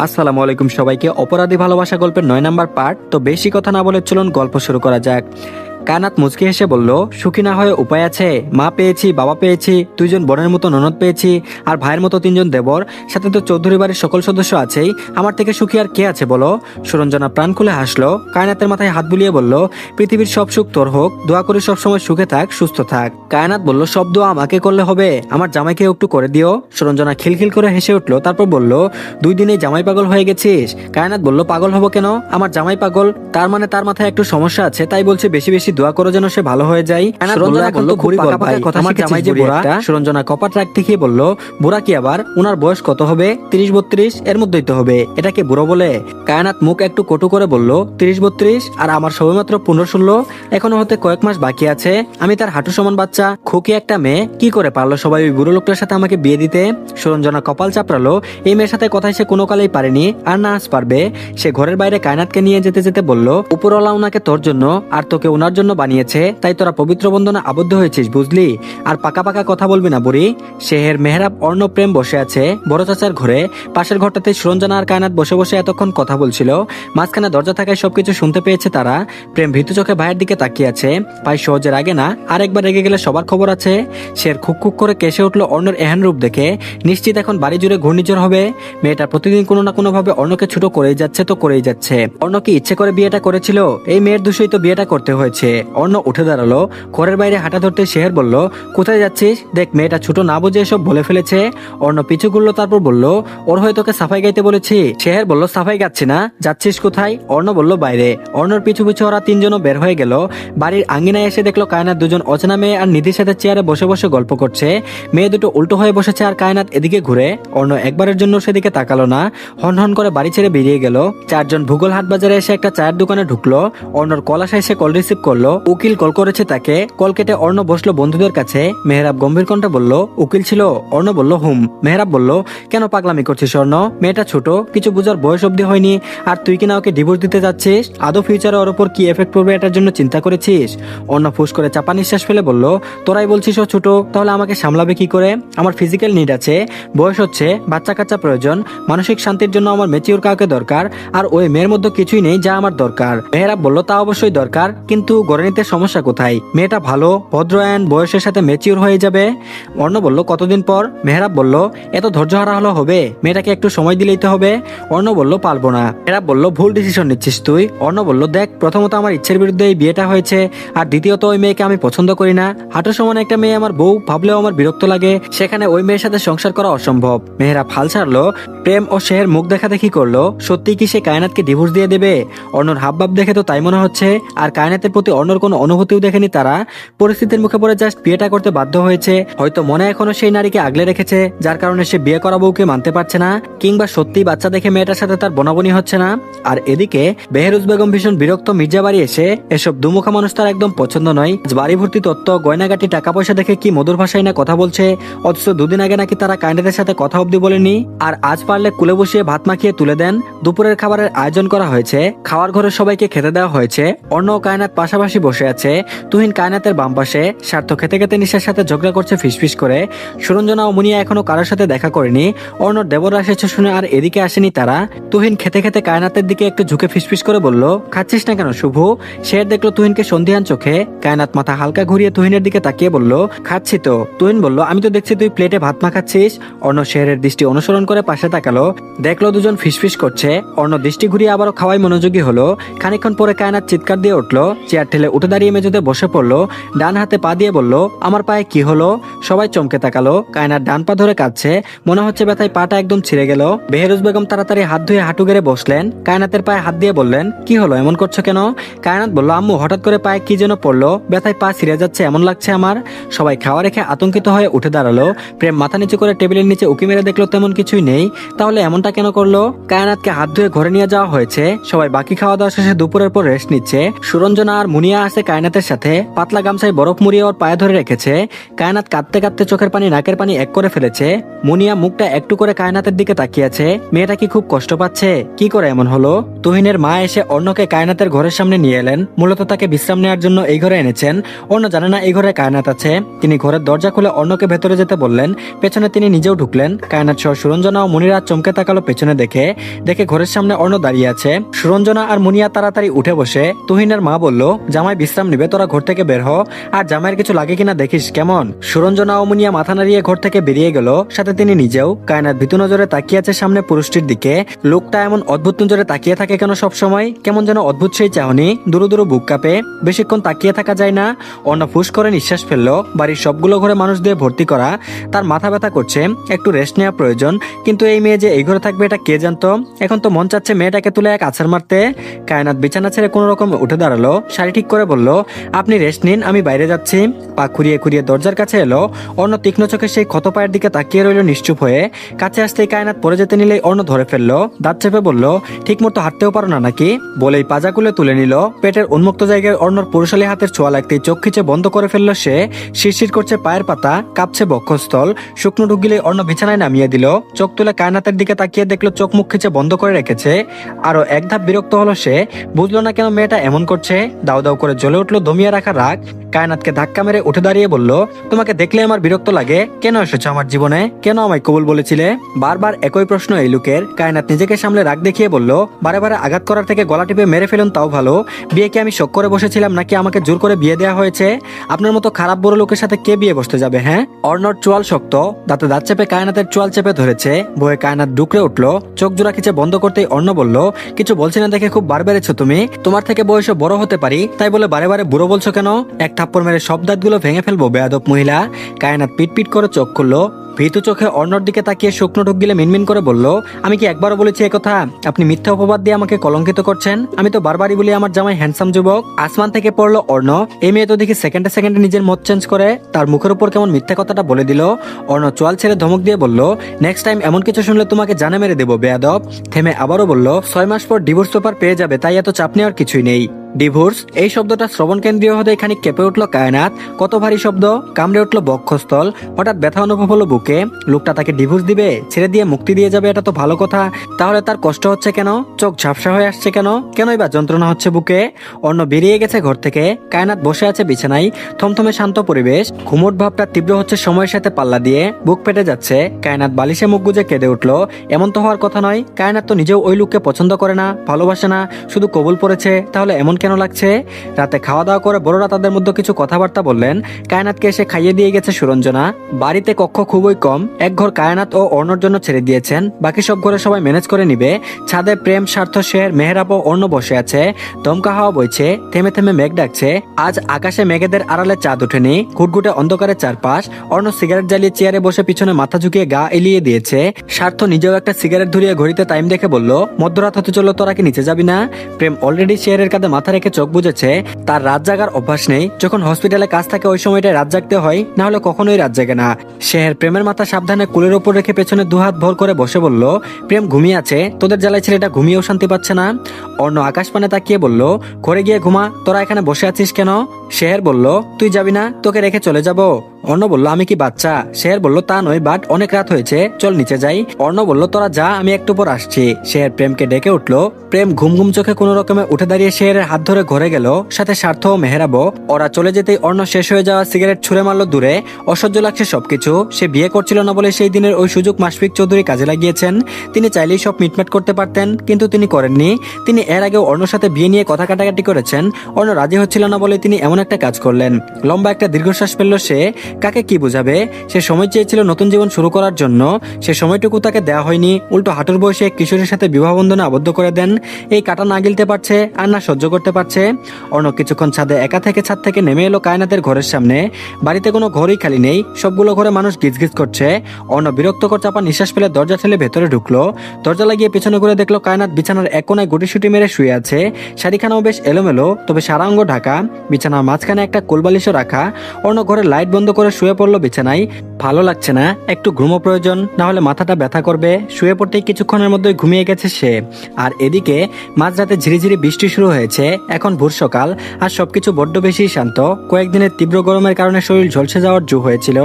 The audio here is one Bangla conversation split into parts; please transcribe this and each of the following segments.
আসসালামু আলাইকুম সবাইকে। অপরাধী ভালোবাসা গল্পের 9 নাম্বার পার্ট। তো বেশি কথা না বলে চলুন গল্প শুরু করা যাক। কায়নাত মুচকি হেসে বলল, সুখী না হয়ে উপায় আছে? মা পেয়েছি, বাবা পেয়েছি, 2 জন বোনের মতো ননদ পেয়েছি, আর ভাইয়ের মতো 3 জন দেবর, সাথে তো চৌধুরী বাড়ির সকল সদস্য আছেই। আমার থেকে সুখী আর কে আছে বলো? সুরঞ্জনা প্রাণ খুলে হাসলো। কায়নাতের মাথায় হাত বুলিয়ে বলল, পৃথিবীর সব সুখ তোর হোক, দোয়া করি সবসময় সুখে থাক, সুস্থ থাক। কায়নাত বলল, সব দোয়া আমাকে করলে হবে? আমার জামাইকে একটু করে দিও। সুরঞ্জনা খিলখিল করে হেসে উঠলো, তারপর বলল, 2 দিনে জামাই পাগল হয়ে গেছিস? কায়নাত বলল, পাগল হবো কেন? আমার জামাই পাগল, তার মানে তার মাথায় একটু সমস্যা আছে, তাই বলছে বেশি বেশি দোয়া করো যেন সে ভালো হয়ে যায়। সুরঞ্জনা কপাট রাগ দেখিয়ে বলল, বুড়া কি আবার? উনার বয়স কত হবে? 30-32 এর মধ্যেই তো হবে, এটাকে বুড়ো বলে? কায়নাত মুখ একটু কটু করে বলল, 30-32 আর আমার সবেমাত্র 15-16, এখনো হতে কয়েক মাস বাকি আছে। আমি তার হাঁটু সমান বাচ্চা, খুকি একটা মেয়ে, কি করে পারলো সবাই ওই বুড়ো লোকটার সাথে আমাকে বিয়ে দিতে? সুরঞ্জনা কপাল চাপড়ালো, এই মেয়ের সাথে কথায় সে কোনো কালেই পারেনি, আর না আজ পারবে। সে ঘরের বাইরে কায়নাতকে নিয়ে যেতে যেতে বলল, উপরওয়ালা উনাকে তোর জন্য আর তোকে ওনার জন্য বানিয়েছে, তাই তোরা পবিত্র বন্ধনে আবদ্ধ হয়েছিস, বুঝলি? আর পাকা পাকা কথা বলবি না বুড়ি। শেহের মেহরাব অর্ণ প্রেম বসে আছে বড় চাচার ঘরে। পাশের ঘরটাতে সুরঞ্জনা আর কায়নাত বসে বসে এতক্ষণ কথা বলছিল। মাঝখানে দরজা থাকায় সবকিছু শুনতে পেয়েছে তারা। প্রেম ভীতু চোখে ভাইয়ের দিকে তাকিয়ে আছে। ভাই সহজে রাগে না, আর একবার রেগে গেলে সবার খবর আছে। শের খুক খুক করে কেসে উঠলো অর্ণের এহেন রূপ দেখে। নিশ্চিত এখন বাড়ি জুড়ে ঘূর্ণিঝড় হবে। মেয়েটা প্রতিদিন কোনো না কোনো ভাবে অর্ণকে ছোট করেই যাচ্ছে তো করেই যাচ্ছে। অর্ণ কি ইচ্ছে করে বিয়েটা করেছিল? এই মেয়ের দোষেই তো বিয়েটা করতে হয়েছে। অর্ণ উঠে দাঁড়ালো, ঘরের বাইরে হাঁটা ধরতে শেহর বলল, কোথায় যাচ্ছিস? দেখ মেয়েটা ছোট না বুঝে এসব বলে ফেলেছে। অর্ণ পিছু ঘুরলো, তারপর বলল, ওর হয়ে তোকে সাফাই গাইতে বলেছি। শেহর বলল, সাফাই গাচ্ছি না, যাচ্ছিস কোথায়? অর্ণ বলল, বাইরে। অর্ণর পিছু পিছু ওরা 3 জনও বের হয়ে গেল। বাড়ির আঙ্গিনায় এসে দেখলো কায়নাত 2 জন অচেনা মেয়ে আর নিধির সাথে চেয়ারে বসে বসে গল্প করছে। মেয়ে দুটো উল্টো হয়ে বসেছে আর কায়নাত এদিকে ঘুরে। অর্ণ একবারের জন্য সেদিকে তাকালো না, হন হন করে বাড়ি ছেড়ে বেরিয়ে গেল। 4 জন ভূগোল হাট বাজারে এসে একটা চায়ের দোকানে ঢুকলো। অর্ণর কল আসায় সে কল রিসিভ করলো। উকিল কল করেছে তাকে। কল কেটে অর্ণ বসলো বন্ধুদের কাছে। মেহরাব গম্ভীর কণ্ঠে বলল, উকিল ছিল? অর্ণ বলল, হুম। মেহরাব বলল, কেন পাগলামি করছিস অর্ণ? মেয়েটা ছোট, কিছু বুঝার বয়স অব্দি হয়নি, আর তুই কিনা ওকে ডিভোর্স দিতে যাচ্ছিস? আদৌ ফিউচারে ওর উপর কি এফেক্ট পড়বে এটার জন্য চিন্তা করেছিস? অর্ণ ফুস করে চাপা নিঃশ্বাস ফেলে বলল, তোরাই বলছিস ও ছোট, তাহলে আমাকে সামলাবে কি করে? আমার ফিজিক্যাল নিড আছে, বয়স হচ্ছে, বাচ্চা কাচ্চা প্রয়োজন, মানসিক শান্তির জন্য আমার ম্যাচিউর কাউকে দরকার, আর ওই মেয়ের মধ্যে কিছুই নেই যা আমার দরকার। মেহরাব বলল, তা অবশ্যই দরকার, কিন্তু গড়ে নিতে সমস্যা কোথায়? মেয়েটা ভালো, ভদ্র আইন, বয়সের সাথে ম্যাচিউর হয়ে যাবে। অর্ণ বলল, কতদিন পর? মেহরাব বলল, এত ধৈর্য হারা হলো হবে? মেয়েটাকে একটু সময় দিলেই তো হবে। অর্ণ বলল, পারবো না। মেহরাব বলল, ভুল ডিসিশন নিচ্ছিস তুই। অর্ণ বলল, দেখ, প্রথমত আমার ইচ্ছের বিরুদ্ধে এই বিয়েটা হয়েছে, আর দ্বিতীয়ত ওই মেয়েকে আমি পছন্দ করি না। হাঁটু সমান একটা মেয়ে আমার বউ ভাবলেও আমার বিরক্ত লাগে, সেখানে ওই মেয়ের সাথে সংসার করা অসম্ভব। মেহরাব হাল ছাড়লো। প্রেম ও শেহের মুখ দেখা দেখি করলো। সত্যি কি সে কায়নাতকে ডিভোর্স দিয়ে দেবে? অর্ণর হাবভাব দেখে তো তাই মনে হচ্ছে। আর কায়নাতের প্রতি অর্ণর কোনো অনুভূতিও দেখেনি তারা। পরিস্থিতির মুখে পড়ে জাস্ট বিয়েটা করতে বাধ্য হয়েছে। হয়তো মনে এখনো সেই নারীকে আগলে রেখেছে, যার কারণে সে বিয়ে করা বউকে মানতে পারছে না, কিংবা সত্যি বাচ্চা দেখে মেয়েটার সাথে তার বনাবনি হচ্ছে না। আর এদিকে বেহরুজ বেগম ভীষণ বিরক্ত। মির্জা বাড়ি এসে এসব দুমুখা মানুষ তার একদম পছন্দ নয়। বাড়ি ভর্তি তত্ত্ব, গয়নাগাটি, টাকা পয়সা দেখে কি মধুর ভাষায় না কথা বলছে, অথচ 2 দিন আগে নাকি তারা কায়নাতের সাথে কথা অব্দি বলেনি। আর আজ পারলে কুলে বসিয়ে ভাত মাখিয়ে তুলে দেন। দুপুরের খাবারের আয়োজন করা হয়েছে, খাওয়ার ঘরে সবাইকে খেতে দেওয়া হয়েছে। অর্ণ ও কায়নাত পাশাপাশি বসে আছে। তুহিন কায়নাতের বাম পাশে। স্বার্থ খেতে খেতে নিশার সাথে ঝগড়া করছে ফিসফিস করে। সুরঞ্জনা ও মুনিয়া এখনো কারোর সাথে দেখা করেনি। অর্ণর দেবর এসেছে শুনে আর এদিকে আসেনি তারা। তুহিন খেতে খেতে কায়নাতের দিকে একটু ঝুঁকে ফিসফিস করে বলল, খাচ্ছিস না কেন শুভ? শের দেখলো তুহিনকে সন্ধিহান চোখে। কায়নাত মাথা হালকা ঘুরিয়ে তুহিনের দিকে তাকিয়ে বলল, খাচ্ছি তো। তুহিন বলল, আমি তো দেখছি তুই প্লেটে ভাত মাখাচ্ছিস। অর্ণ শেরের দৃষ্টি অনুসরণ করে পাশে তাকালো। দেখলো 2 জন ফিসফিস করছে। অর্ণ দৃষ্টি ঘুরিয়ে আবারও খাওয়াই মনোযোগী হলো। খানিকক্ষণ পরে কায়নাত চিৎকার দিয়ে উঠলো, চেয়ার ঠেলে উঠে দাঁড়িয়ে মেঝেতে বসে পড়লো। ডান হাতে পা দিয়ে বলল, আমার পায়ে কি হলো? সবাই চমকে তাকালো। কায়নাত ডান পা ধরে কাঁদছে, মনে হচ্ছে ব্যথায় পাটা একদম ছিঁড়ে গেল। বেহরুজ বেগম তাড়াতাড়ি হাত ধুয়ে হাঁটু গেড়ে বসলেন। কায়নাতের পায়ে হাত দিয়ে বললেন, কি হলো, এমন করছো কেন? কায়নাত বলল, আম্মু হঠাৎ করে পায়ে কি যেন পড়লো, ব্যথায় পা ছিঁড়ে যাচ্ছে এমন লাগছে আমার। সবাই খাওয়া রেখে আতঙ্কিত হয়ে উঠে দাঁড়ালো। প্রেম মাথা নিচু করে টেবিলের নিচে উকি মেরে দেখলো তেমন কিছুই নেই। তাহলে এমনটা কেন করলো? কায়নাতকে হাত ধুয়ে ঘরে নিয়ে যাওয়া হয়েছে। সবাই বাকি খাওয়া দাওয়া শেষে দুপুরের পর রেস্ট নিচ্ছে। সুরঞ্জনা আর মুনিয়া আছে কায়নাতের সাথে, পাতলা গামছায় বরফ মুড়িয়ে ওর পায়ে ধরে রেখেছে। কায়নাত কাঁদতে কাঁদতে চোখের পানি নাকের পানি এক করে ফেলেছে। মুনিয়া মুখটা একটু করে কায়নাতের দিকে তাকিয়ে আছে। মেয়েটা কি খুব কষ্ট পাচ্ছে? কি করে এমন হলো? তুহিনের মা এসে অর্ণকে কায়নাতের ঘরের সামনে নিয়ে এলেন। মূলত তাকে বিশ্রাম নেওয়ার জন্য এই ঘরে এনেছেন। অর্ণ জানে না এই ঘরে কায়নাত আছে। তিনি ঘরের দরজা খুলে অর্ণকে ভেতরে যেতে বললেন। পেছনে তিনি নিজেও ঢুকলেন। কায়নাত সহ সুরঞ্জনা ও মুনিরা চমকে তাকালো পেছনে দেখে ঘরের সামনে অর্ণ দাঁড়িয়ে আছে। সুরঞ্জনা আর মুনিয়া তাড়াতাড়ি উঠে বসে তুহিনের মা বলল, জামাই বিশ্রাম নিবে, তোরা ঘর থেকে বের হ, আর জামাইয়ের কিছু লাগে কিনা দেখিস কেমন। সুরঞ্জনা ও মুনিয়া মাথা নাড়িয়ে ঘর থেকে বেরিয়ে গেল, সাথে তিনি নিজেও। কায়নাত ভীতু নজরে তাকিয়ে আছে সামনে পুরুষটির দিকে। লোকটা এমন অদ্ভুত নজরে তাকিয়ে থাকে কেন সব সময়? কেমন যেন অদ্ভুত সেই চাহনি, দুরু দুরু বুক কাঁপে। বেশিক্ষণ তাকিয়ে থাকা যায় না। অর্ণ ফুস করে নিঃশ্বাস ফেললো। বাড়ির সবগুলো ঘরে মানুষ দিয়ে ভর্তি করা, তার মাথা ব্যথা করছে, একটু রেস্ট নেওয়া প্রয়োজন। কিন্তু এই মেয়ে যে এই ঘরে থাকবে এটা কে জানতো? এখন তো মন চাচ্ছে মেয়েটাকে তুলে এক আছাড় মারতে। কায়নাত বিছানা ছেড়ে কোনো রকম উঠে দাঁড়ালো, শাড়ি ঠিক করে বলল, আপনি রেস্ট নিন, আমি বাইরে যাচ্ছি। পা খুঁড়িয়ে খুঁড়িয়ে দরজার কাছে এলো। অর্ণ তীক্ষ্ণ চোখে সেই ক্ষত পায়ের দিকে তাকিয়ে রইল নিশ্চুপ হয়ে। কাছে আসতেই কায়নাত পড়ে যেতে নিলেই অর্ণ ধরে ফেললো, দাঁত চেপে বলল, ঠিক মতো হাঁটতেও পারো না নাকি? বলেই পাজা খুলে তুলে নিল। পেটের উন্মুক্ত জায়গায় অর্ণর পুরুষালী হাতের ছোঁয়া লাগতেই চোখ খিচে বন্ধ করে ফেললো সে। শিরশির করছে পায়ের পাতা, কাঁপছে বক্ষস্থল। শুকনো ঢুক গিলে অর্ণ বিছানায় নামিয়ে দিল। চোখ তুলে কায়নাতের দিকে তাকিয়ে দেখলো চোখ মুখ খিচে বন্ধ করে রেখেছে। আরো এক ধাপ বিরক্ত হলো সে। বুঝলো না কেন মেয়েটা এমন করছে। দাউ দাউ করে জ্বলে উঠলো দমিয়ে রাখা রাগ। কায়নাতকে ধাক্কা মেরে উঠে দাঁড়িয়ে বলল, তোমাকে দেখলে আমার বিরক্ত লাগে। কেন এসেছো আমার জীবনে? কেন আমায় কবুল বলেছিলে? বারবার একই প্রশ্ন এই লোকের। কায়নাত নিজেকে সামলে রাগ দেখিয়ে বলল, বারে বারে আঘাত করার থেকে গলা টিপে মেরে ফেলুন তাও ভালো। বিয়ে কি আমি শখ করে বসেছিলাম নাকি আমাকে জোর করে বিয়ে দেওয়া হয়েছে? আপনার মতো খারাপ বড় লোকের সাথে কে বিয়ে বসতে যাবে? হ্যাঁ? অর্ণর চোয়াল শক্ত, দাঁতে দাঁত চেপে কায়নাতের চোয়াল চেপে ধরেছে। বয়ে কায়নাত ডুকরে উঠলো। চোখ জোড়া খিচে বন্ধ করতেই অর্ণ বলল, কিছু বলছি না দেখে খুব বার বেড়েছো তুমি। তোমার থেকে বয়সে বড় হতে পারি, তাই বলে বারে বারে বুড়ো বলছো কেন? এক থাপ্পড় মেরে সব দাঁতগুলো ভেঙে ফেলবো বেয়াদব মহিলা। কায়নাত পিট পিট করে চোখ খুললো। ভীতু চোখে অর্ণর দিকে তাকিয়ে শুকনো ঢোক গিলে মিনমিন করে বলল, আমি কি একবারও বলেছি একথা? আপনি মিথ্যা অপবাদ দিয়ে আমাকে কলঙ্কিত করছেন। আমি তো বারবারই বলি আমার জামাই হ্যান্ডসাম যুবক। আসমান থেকে পড়লো অর্ণ। এই মেয়ে তো দেখি সেকেন্ডে সেকেন্ডে নিজের মত চেঞ্জ করে। তার মুখের উপর কেমন মিথ্যা কথাটা বলে দিল। অর্ণ চোয়াল ছেড়ে ধমক দিয়ে বলল, নেক্সট টাইম এমন কিছু শুনলে তোমাকে জানে মেরে দেবো বেয়াদব। থেমে আবারও বলল, 6 মাস পর ডিভোর্স পেপার পেয়ে যাবে, তাই এত চাপ নেওয়ার কিছুই নেই। ডিভোর্স, এই শব্দটা শ্রবণ কেন্দ্রীয় হতে খানিক কেঁপে উঠলো কায়নাত। কত ভারী শব্দ, কামড়ে উঠলো বক্ষস্থল। হঠাৎ ব্যথা অনুভব হলো বুকে। লোকটা তাকে ডিভোর্স দিবে, ছেড়ে দিয়ে মুক্তি দিয়ে যাবে, এটা তো ভালো কথা। তাহলে তার কষ্ট হচ্ছে কেন? চোখ ঝাপসা হয়ে আসছে কেন? কেনই বা যন্ত্রণা হচ্ছে বুকে? অর্ণ বেরিয়ে গেছে ঘর থেকে। কায়নাত বসে আছে বিছানায়। থমথমে শান্ত পরিবেশ। ঘুমট ভাবটা তীব্র হচ্ছে সময়ের সাথে পাল্লা দিয়ে। বুক পেটে যাচ্ছে। কায়নাত বালিশে মুখ গুজে কেঁদে উঠলো। এমন তো হওয়ার কথা নয়। কায়নাত তো নিজেও ওই লোককে পছন্দ করে না, ভালোবাসে না, শুধু কবুল পড়েছে। তাহলে এমন কেন লাগছে? রাতে খাওয়া দাওয়া করে বড়রা তাদের মধ্যে কিছু কথাবার্তা বললেন। কায়নাতকে এসে খাইয়ে দিয়ে গেছে সুরঞ্জনা। বাড়িতে কক্ষ খুবই কম। এক ঘর কায়নাত ও অর্ণর জন্য ছেড়ে দিয়েছেন, বাকি সব ঘরে সবাই ম্যানেজ করে নিবে। ছাদে প্রেম, স্বার্থ, শের, মেহরাব ও অর্ণ বসে আছে। দমকা হাওয়া বইছে, থেমে থেমে মেঘ ডাকছে। আজ আকাশে মেঘেদের আড়ালে চাঁদ ওঠেনি। ঘুটঘুটে অন্ধকারের চারপাশ। অর্ণ সিগারেট জ্বালিয়ে চেয়ারে বসে পিছনে মাথা ঝুঁকিয়ে গা এলিয়ে দিয়েছে। স্বার্থ নিজেও একটা সিগারেট ধরিয়ে ঘড়িতে টাইম দেখে বলল, মধ্যরাত হতে চললো, তোরা কি নিচে যাবি না? প্রেম অলরেডি চেয়ারের কাঁধে মাথা রেখে চোখ বুঝেছে। তার রাত জাগার অভ্যাস নেই। যখন হসপিটালে কাজ থাকে ওই সময়টায় রাত জাগতে হয়, না হলে কখনোই রাত জাগে না। শেহের প্রেমের মাথা সাবধানে কুলের ওপর রেখে পেছনে দুহাত ভর করে বসে বলল, প্রেম ঘুমিয়ে আছে, তোদের জ্বালায় ছেলেটা ঘুমিয়েও শান্তি পাচ্ছে না। অর্ণ আকাশ পানে তাকিয়ে বলল, ঘরে গিয়ে ঘুমা, তোরা এখানে বসে আছিস কেন? শেহের বলল, তুই যাবি না? তোকে রেখে চলে যাব? অর্ণ বলল, আমি কি বাচ্চা? শেহের বলল, তা নয়, বাট অনেক রাত হয়েছে, চল নিচে যাই। অর্ণ বলল, তোরা যা, আমি একটু পর আসছি। শেহের প্রেমকে ডেকে উঠলো। প্রেম ঘুম ঘুম চোখে কোনো রকমে উঠে দাঁড়িয়ে শেহের হাত ধরে ঘরে গেল, সাথে স্বার্থ ও মেহরাবও। ওরা চলে যেতেই অর্ণ শেষ হয়ে যাওয়া সিগারেট ছুঁড়ে মারলো দূরে। অসহ্য লাগছে সবকিছু। সে বিয়ে করছিল না বলে সেই দিনের ওই সুযোগ মাশফিক চৌধুরী কাজে লাগিয়েছেন। তিনি চাইলেই সব মিটমাট করতে পারতেন, কিন্তু তিনি করেননি। তিনি এর আগেও অর্ণর সাথে বিয়ে নিয়ে কথা কাটাকাটি করেছেন। অর্ণ রাজি হচ্ছিল না বলে তিনি এমন একটা কাজ করলেন। লম্বা একটা দীর্ঘশ্বাস ফেললো সে। কাকে কি বুঝাবে? সে সময় চেয়েছিল নতুন জীবন শুরু করার জন্য। সে সময়টুকু তাকে দেওয়া হয়নি। উল্টো হাঁটুর বয়সে এক কিশোরের সাথে বিবাহ বন্ধনে আবদ্ধ করে দেন। এই কাটা না গিলতে পারছে আর না সহ্য করতে পারছে। অর্ণ কিছুক্ষণ ছাদে একা থেকে ছাদ থেকে নেমে এলো কায়নাতের ঘরের সামনে। বাড়িতে কোনো ঘরই খালি নেই। সবগুলো ঘরে মানুষ গিজগিজ করছে। অর্ণ বিরক্তকর চাপা নিঃশ্বাস ফেলে দরজা ঠেলে ভেতরে ঢুকলো। দরজা লাগিয়ে পেছনে ঘুরে দেখলো কায়নাত বিছানার এক কোনায় গুটিসুটি মেরে শুয়ে আছে। শাড়িখানাও বেশ এলোমেলো, তবে সারা অঙ্গ ঢাকা। বিছানার মাঝখানে একটা কোলবালিশও রাখা। অর্ণ ঘরের লাইট বন্ধ করে শুয়ে পড়লো বিছানায়। ভালো লাগছে না, একটু ঘুমো প্রয়োজন, না হলে মাথাটা ব্যথা করবে। শুয়ে পড়তেই কিছুক্ষণের মধ্যে ঘুমিয়ে গেছে সে। আর এদিকে মাঝরাতে ঝিরিঝিরি বৃষ্টি শুরু হয়েছে। এখন ভোর সকাল, আর সবকিছু বড্ড বেশি শান্ত। কয়েকদিনের তীব্র গরমের কারণে শরীর ঝলসে যাওয়ার জো হয়েছিল।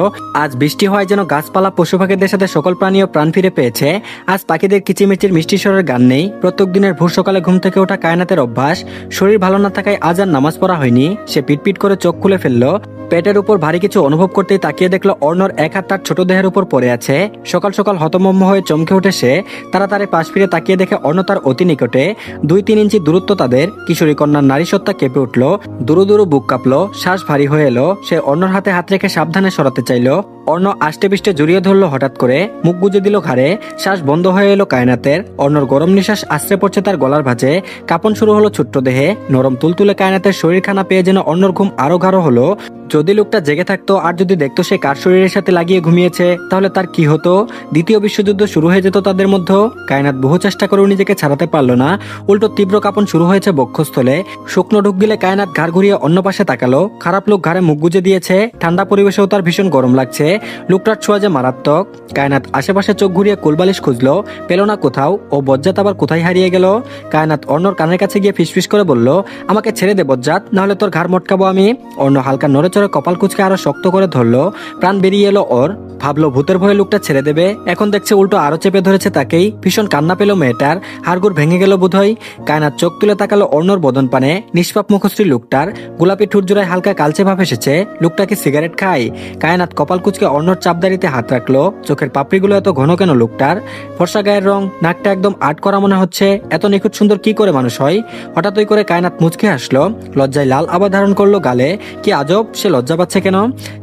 আজ বৃষ্টি হয় যেন গাছপালা পশু পাখিদের সাথে সকল প্রাণীও প্রাণ ফিরে পেয়েছে। আজ পাখিদের কিচিমিচির মিষ্টি স্বরের গান নেই। প্রত্যেক দিনের ভোর সকালে ঘুম থেকে ওঠা কায়নাতের অভ্যাস। শরীর ভালো না থাকায় আজ আর নামাজ পড়া হয়নি। সে পিটপিট করে চোখ খুলে ফেললো। পেটের উপর ভারী কিছু অনুভব করতেই তাকিয়ে দেখলো অর্ণর এক হাত তার ছোট দেহের উপর পড়ে আছে। সকাল সকাল হতমম্য হয়ে চমকে উঠে সে। তাড়াতাড়ি পাশ ফিরে তাকিয়ে দেখে অর্ণ তার অতি নিকটে। 2-3 ইঞ্চি দূরত্ব তাদের। কিশোরী কন্যার নারী সত্তা কেঁপে উঠলো। দুরু দুরু বুক কাঁপলো, শ্বাস ভারী হয়ে এলো। সে অর্ণর হাতে হাত রেখে সাবধানে সরাতে চাইলো। অর্ণ আষ্টে পিষ্টে জড়িয়ে ধরলো হঠাৎ করে, মুখ গুজে দিল ঘাড়ে। শ্বাস বন্ধ হয়ে এলো কায়নাতের। অর্ণর গরম নিঃশ্বাস আশ্রে পড়ছে তার গলার ভাঁজে। কাঁপন শুরু হলো ছোট্ট দেহে। নরম তুলতুলে কায়নাতের শরীরখানা পেয়ে যেন অর্ণর ঘুম আরো গাঢ় হলো। যদি লোকটা জেগে থাকতো আর যদি দেখতো সে কার শরীরের সাথে লাগিয়ে ঘুমিয়েছে, তাহলে তার কি হতো? দ্বিতীয় বিশ্বযুদ্ধ শুরু হয়ে যেত তাদের মধ্যে। কায়নাত বহু চেষ্টা করেও নিজেকে ছাড়াতে পারলো না। উল্টো তীব্র কাঁপন শুরু হয়েছে বক্ষস্থলে। শুকনো ঢুক গিলে কায়নাত ঘাড় ঘুরিয়ে অন্য পাশে তাকালো। খারাপ লোক ঘাড়ে মুখ গুজে দিয়েছে। ঠান্ডা পরিবেশেও তার ভীষণ গরম লাগছে। লোকটার ছোঁয়া যে মারাত্মক। কায়নাত আশেপাশে চোখ ঘুরিয়ে কোলবালিশ খুঁজলো, পেল না কোথাও। ও বজ্জাত আবার কোথায় হারিয়ে গেল? কায়নাত অর্ণর কানের কাছে গিয়ে ফিসফিস করে বলল, আমাকে ছেড়ে দে বজ্জাত, নাহলে তোর ঘাড় মটকাবো আমি। অর্ণ হালকা নড়েচড়ে কপাল কুচকে আরো শক্ত করে ধরলো। প্রাণ বেরিয়ে এলো ওর। ভাবলো ভূতের ভয়ে লোকটা ছেড়ে দেবে, এখন দেখছে উল্টো আরো চেপে ধরেছে তাকেই। ভীষণ কান্না পেল মেয়েটার, হাড়গুড় ভেঙে গেল বোধহয়। কায়নাত চোখ তুলে তাকালো অর্ণর বদন পানে। নিষ্পাপ মুখশ্রী লোকটার, গোলাপি ঠোঁট জোড়ায় হালকা কালচে ভাব এসেছে। লোকটা কি সিগারেট খায়? কায়নাত কপাল কুচকে অর্ণর চাপদারিতে হাত রাখলো। চোখের পাপড়িগুলো এত ঘন কেন লোকটার? ফর্সা গায়ের রং, নাকটা একদম আট করা মনে হচ্ছে। এত নিখুঁত সুন্দর কি করে মানুষ হয়? হঠাৎই করে কায়নাত মুচকে হাসলো। লজ্জায় লাল আবার ধারণ করলো গালে। কি আজব, সে লজ্জা পাচ্ছে কেন?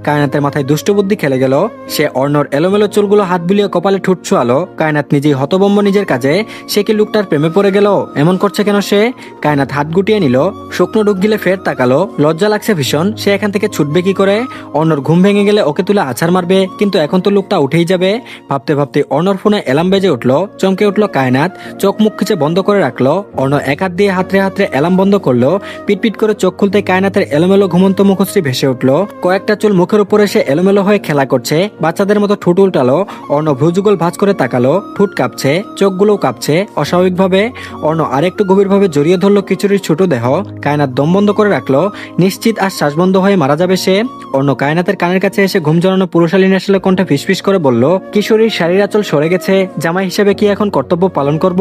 কায়নাতের মাথায় দুষ্ট বুদ্ধি খেলে গেল। সে অর্ণর এলোমেলো চুলগুলো হাত বুলিয়ে কপালে ঠুট ছোয়ালো। কায়নাত নিজেই হতবম্ব নিজের কাজে। সে কি লোকটার প্রেমে পড়ে গেল? এমন করছে কেন সে? কায়নাত হাত গুটিয়ে নিল। শুকনো ঢুক গিলে ফের তাকালো। লজ্জা লাগছে ভীষণ। সে এখান থেকে ছুটবে কি করে? অর্ণর ঘুম ভেঙে গেলে ওকে তুলে আছাড় মারবে, কিন্তু এখন তো লোকটা উঠেই যাবে। ভাবতে ভাবতে অর্ণর ফোনে অ্যালার্ম বেজে উঠলো। চমকে উঠলো কায়নাত। চোখ মুখ খিচে বন্ধ করে রাখলো। অর্ণ এক হাত দিয়ে হাতড়ে হাতড়ে অ্যালার্ম বন্ধ করলো। পিটপিট করে চোখ খুলতে কায়নাতের এলোমেলো ঘুমন্ত মুখশ্রী ভেসে উঠলো। কয়েকটা চুল মুখের উপরে সে এলোমেলো হয়ে খেলা করছে। বাচ্চাদের মতো ঠোঁট উল্টালো। অর্ণ ভ্রুযুগল ভাঁজ করে তাকালো। ঠোঁট কাঁপছে, চোখগুলোও কাঁপছে অস্বাভাবিকভাবে। অর্ণ আরেকটু গভীরভাবে জড়িয়ে ধরলো কিশোরীর ছোট দেহ। কায়নাত দম বন্ধ করে রাখলো। নিশ্চিত আর শ্বাস বন্ধ হয়ে মারা যাবে সে। অর্ণ কায়নাতের কানের কাছে এসে ঘুম জড়ানো পুরুষালী আসলে কণ্ঠে ফিসফিস করে বলল, কিশোরীর শাড়ির আঁচল সরে গেছে, জামাই হিসেবে কি এখন কর্তব্য পালন করব?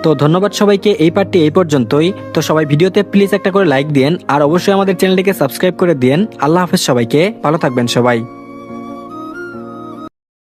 তো ধন্যবাদ সবাইকে, এই পার্টটি এই পর্যন্তই। তো সবাই ভিডিওতে প্লিজ একটা করে লাইক দিন, আর অবশ্যই আমাদের চ্যানেলটিকে সাবস্ক্রাইব করে দিন। আল্লাহ হাফেজ সবাইকে, ভালো থাকবেন সবাই।